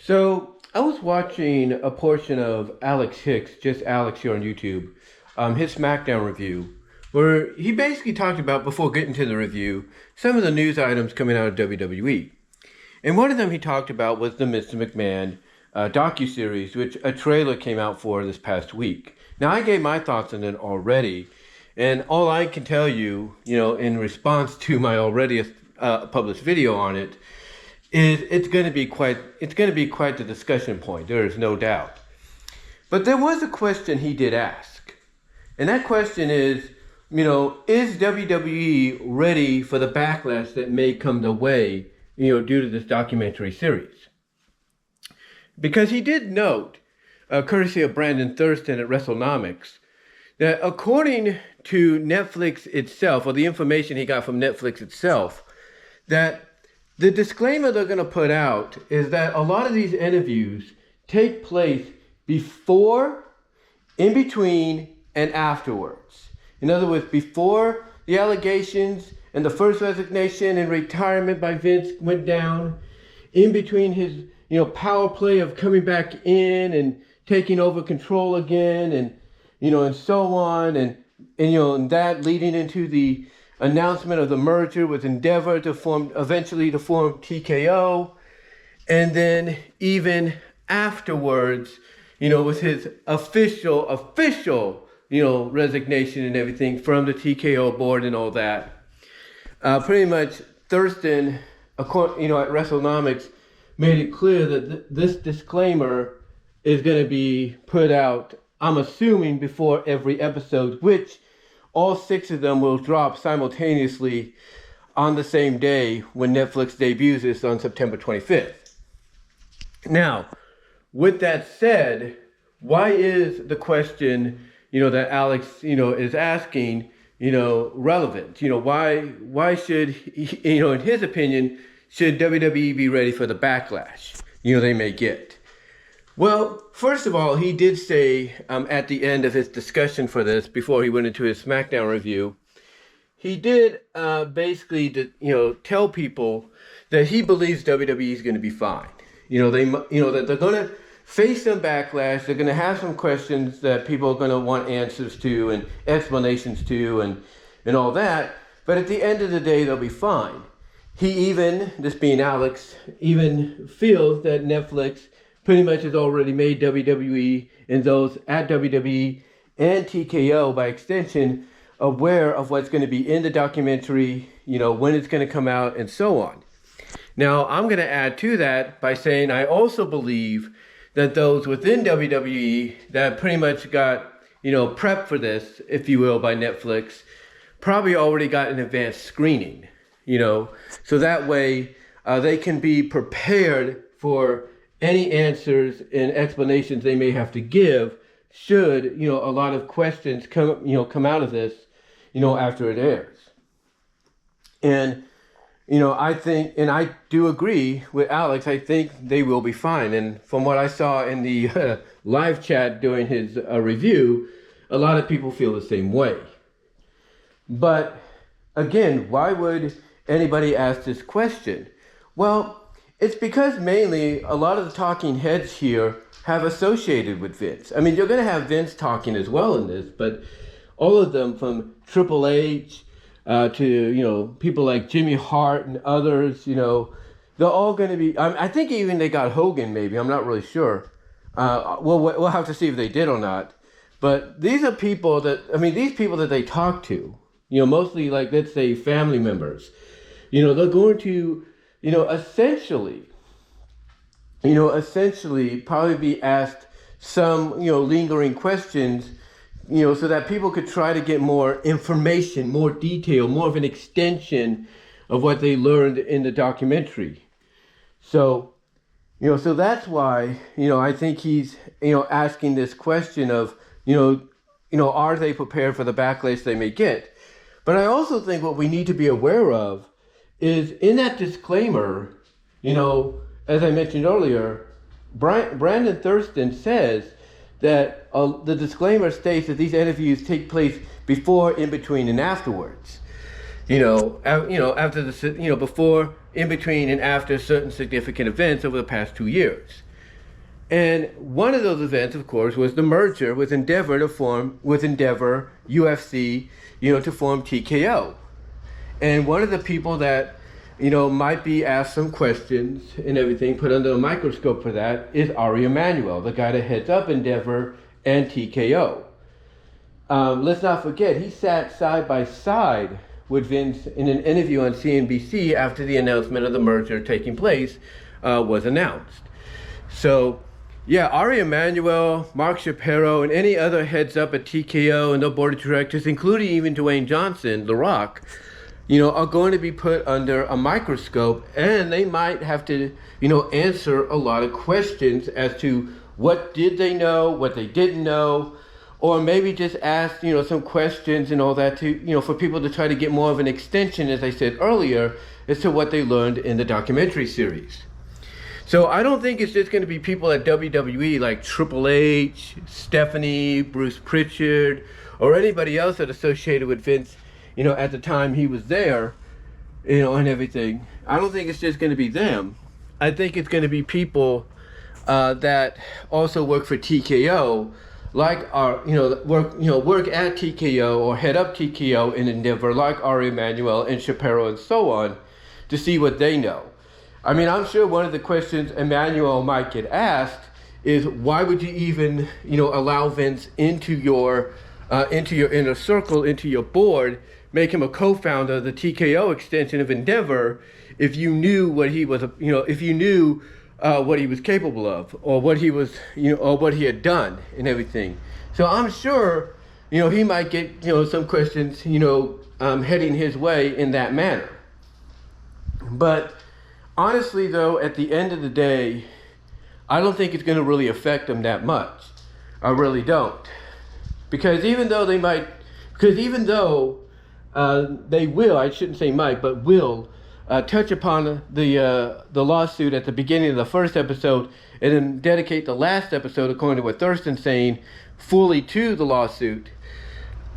So I was watching a portion of Alex Hicks, just Alex here on YouTube, his SmackDown review, where he basically talked about, before getting to the review, some of the news items coming out of WWE. And one of them he talked about was the Mr. McMahon Docuseries, which a trailer came out for this past week. Now, I gave my thoughts on it already, and all I can tell you, in response to my already published video on it, is it's going to be quite the discussion point. There is no doubt. But there was a question he did ask, and that question is, is WWE ready for the backlash that may come their way, due to this documentary series? Because he did note, courtesy of Brandon Thurston at WrestleNomics, that according to Netflix itself, or the information he got from Netflix itself, that the disclaimer they're going to put out is that a lot of these interviews take place before, in between, and afterwards. In other words, before the allegations and the first resignation and retirement by Vince went down, in between his, power play of coming back in and taking over control again, and, and so on, and that leading into the announcement of the merger with Endeavor eventually to form TKO, and then even afterwards, with his official, resignation and everything from the TKO board and all that. Pretty much Thurston, at WrestleNomics, made it clear that this disclaimer is going to be put out, I'm assuming, before every episode, which all 6 of them will drop simultaneously on the same day when Netflix debuts this on September 25th. Now, with that said, why is the question, that Alex, is asking, relevant? Why should, in his opinion, should WWE be ready for the backlash, they may get? Well, first of all, he did say at the end of his discussion for this, before he went into his SmackDown review, he did basically, tell people that he believes WWE is going to be fine. That they're going to face some backlash. They're going to have some questions that people are going to want answers to and explanations to and all that. But at the end of the day, they'll be fine. He even, this being Alex, even feels that Netflix pretty much has already made WWE and those at WWE and TKO, by extension, aware of what's going to be in the documentary, when it's going to come out, and so on. Now, I'm going to add to that by saying I also believe that those within WWE that pretty much got, prepped for this, if you will, by Netflix, probably already got an advanced screening, so that way they can be prepared for any answers and explanations they may have to give should, a lot of questions come out of this, after it airs. And, I think, and I do agree with Alex, I think they will be fine. And from what I saw in the live chat during his review, a lot of people feel the same way. But again, why would anybody ask this question? Well, it's because mainly a lot of the talking heads here have associated with Vince. I mean, you're going to have Vince talking as well in this, but all of them, from Triple H to, people like Jimmy Hart and others, they're all going to be, I think even they got Hogan maybe, I'm not really sure. We'll have to see if they did or not. But these are people these people that they talk to, mostly like, let's say, family members, they're going to, essentially probably be asked some, lingering questions, so that people could try to get more information, more detail, more of an extension of what they learned in the documentary. So, so that's why, I think he's, asking this question of, are they prepared for the backlash they may get? But I also think what we need to be aware of is in that disclaimer, as I mentioned earlier, Brandon Thurston says that the disclaimer states that these interviews take place before, in between, and afterwards. After before, in between, and after certain significant events over the past 2 years. And one of those events, of course, was the merger with Endeavor UFC, to form TKO. And one of the people that, might be asked some questions and everything, put under a microscope for that, is Ari Emanuel, the guy that heads up Endeavor and TKO. Let's not forget, he sat side by side with Vince in an interview on CNBC after the announcement of the merger taking place was announced. So, yeah, Ari Emanuel, Mark Shapiro, and any other heads up at TKO and the board of directors, including even Dwayne Johnson, The Rock, are going to be put under a microscope, and they might have to, answer a lot of questions as to what did they know, what they didn't know, or maybe just ask, some questions and all that to, for people to try to get more of an extension, as I said earlier, as to what they learned in the documentary series. So I don't think it's just going to be people at WWE like Triple H, Stephanie, Bruce Pritchard, or anybody else that associated with Vince, at the time he was there, and everything. I don't think it's just going to be them. I think it's going to be people that also work for TKO, like work at TKO or head up TKO in Endeavor, like Ari Emanuel and Shapiro and so on, to see what they know. I mean, I'm sure one of the questions Emanuel might get asked is, why would you even, allow Vince into your inner circle, into your board, make him a co-founder of the TKO extension of Endeavor, if you knew what he was, if you knew what he was capable of, or what he was, or what he had done and everything. So I'm sure, he might get, some questions, heading his way in that manner. But honestly, though, at the end of the day, I don't think it's going to really affect them that much. I really don't. Because even though they will, I shouldn't say might, but will touch upon the lawsuit at the beginning of the first episode, and then dedicate the last episode, according to what Thurston's saying, fully to the lawsuit,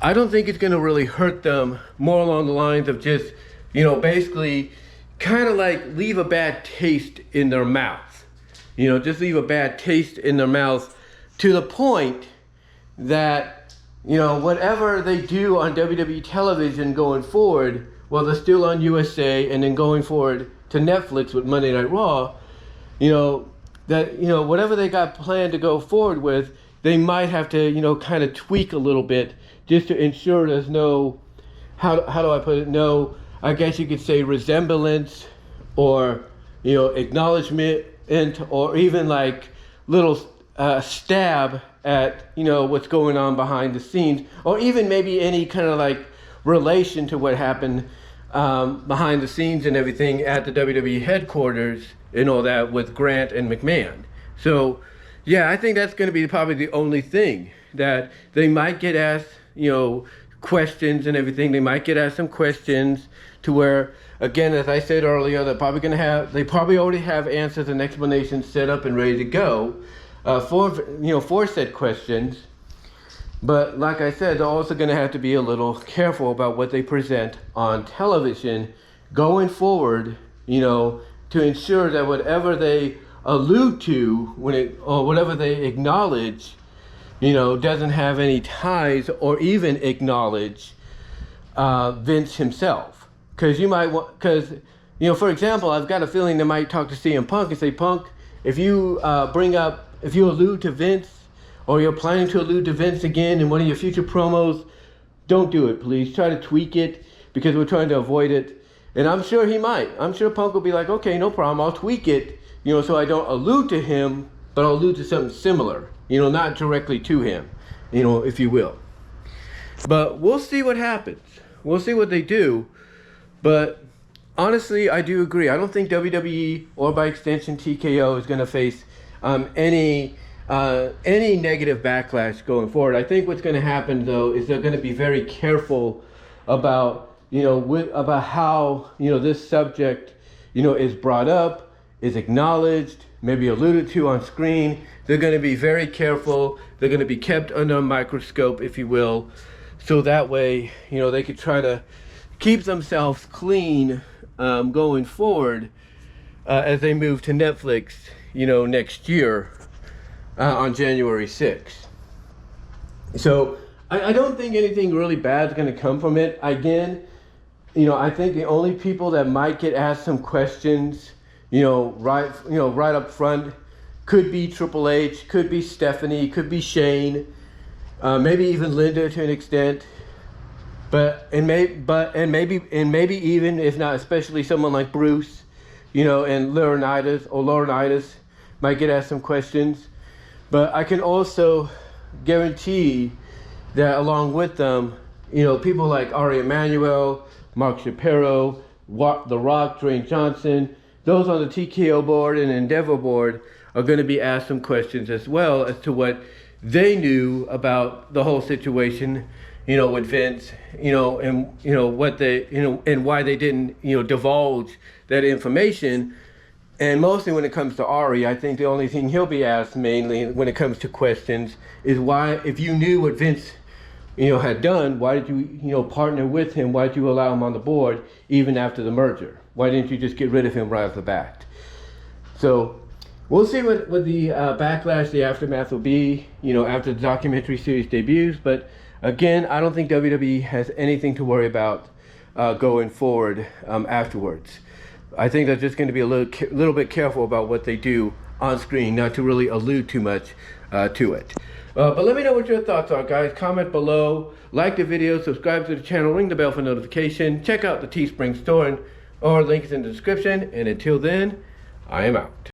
I don't think it's going to really hurt them more along the lines of just, basically kind of like leave a bad taste in their mouth. Just leave a bad taste in their mouth to the point that, whatever they do on WWE television going forward, while they're still on USA and then going forward to Netflix with Monday Night Raw, whatever they got planned to go forward with, they might have to, kind of tweak a little bit just to ensure there's no, how do I put it, no, I guess you could say resemblance or, acknowledgement, or even like little stab at, what's going on behind the scenes, or even maybe any kind of like relation to what happened behind the scenes and everything at the WWE headquarters and all that with Grant and McMahon. So, yeah, I think that's going to be probably the only thing that they might get asked, questions and everything. They might get asked some questions to where, again, as I said earlier, they probably already have answers and explanations set up and ready to go for said questions. But like I said, they're also going to have to be a little careful about what they present on television going forward, to ensure that whatever they allude to or whatever they acknowledge, doesn't have any ties or even acknowledge Vince himself. Because for example, I've got a feeling they might talk to CM Punk and say, Punk, if you allude to Vince, or you're planning to allude to Vince again in one of your future promos, don't do it, please. Try to tweak it, because we're trying to avoid it. And I'm sure he might. I'm sure Punk will be like, okay, no problem, I'll tweak it, so I don't allude to him, but I'll allude to something similar, not directly to him, if you will. But we'll see what happens. We'll see what they do. But honestly, I do agree. I don't think WWE, or by extension TKO, is going to face any negative backlash going forward. I think what's going to happen, though, is they're going to be very careful about, about how, this subject, is brought up, is acknowledged, maybe alluded to on screen. They're going to be very careful. They're going to be kept under a microscope, if you will, so that way, they could try to keep themselves clean going forward as they move to Netflix, next year. on January 6th. So I don't think anything really bad is going to come from it. Again, I think the only people that might get asked some questions, right up front, could be Triple H, could be Stephanie, could be Shane, maybe even Linda to an extent, and maybe even, if not especially, someone like Bruce, and Laurinaitis might get asked some questions. But I can also guarantee that along with them, people like Ari Emanuel, Mark Shapiro, The Rock, Dwayne Johnson, those on the TKO board and Endeavor board are going to be asked some questions as well as to what they knew about the whole situation, with Vince, and what they, and why they didn't, divulge that information. And mostly when it comes to Ari, I think the only thing he'll be asked mainly when it comes to questions is why, if you knew what Vince, had done, why did you, partner with him? Why did you allow him on the board even after the merger? Why didn't you just get rid of him right off the bat? So we'll see what the backlash, the aftermath will be, after the documentary series debuts. But again, I don't think WWE has anything to worry about going forward afterwards. I think they're just going to be a little bit careful about what they do on screen, not to really allude too much to it. But let me know what your thoughts are, guys. Comment below, like the video, subscribe to the channel, ring the bell for notification, check out the Teespring store, or link is in the description. And until then, I am out.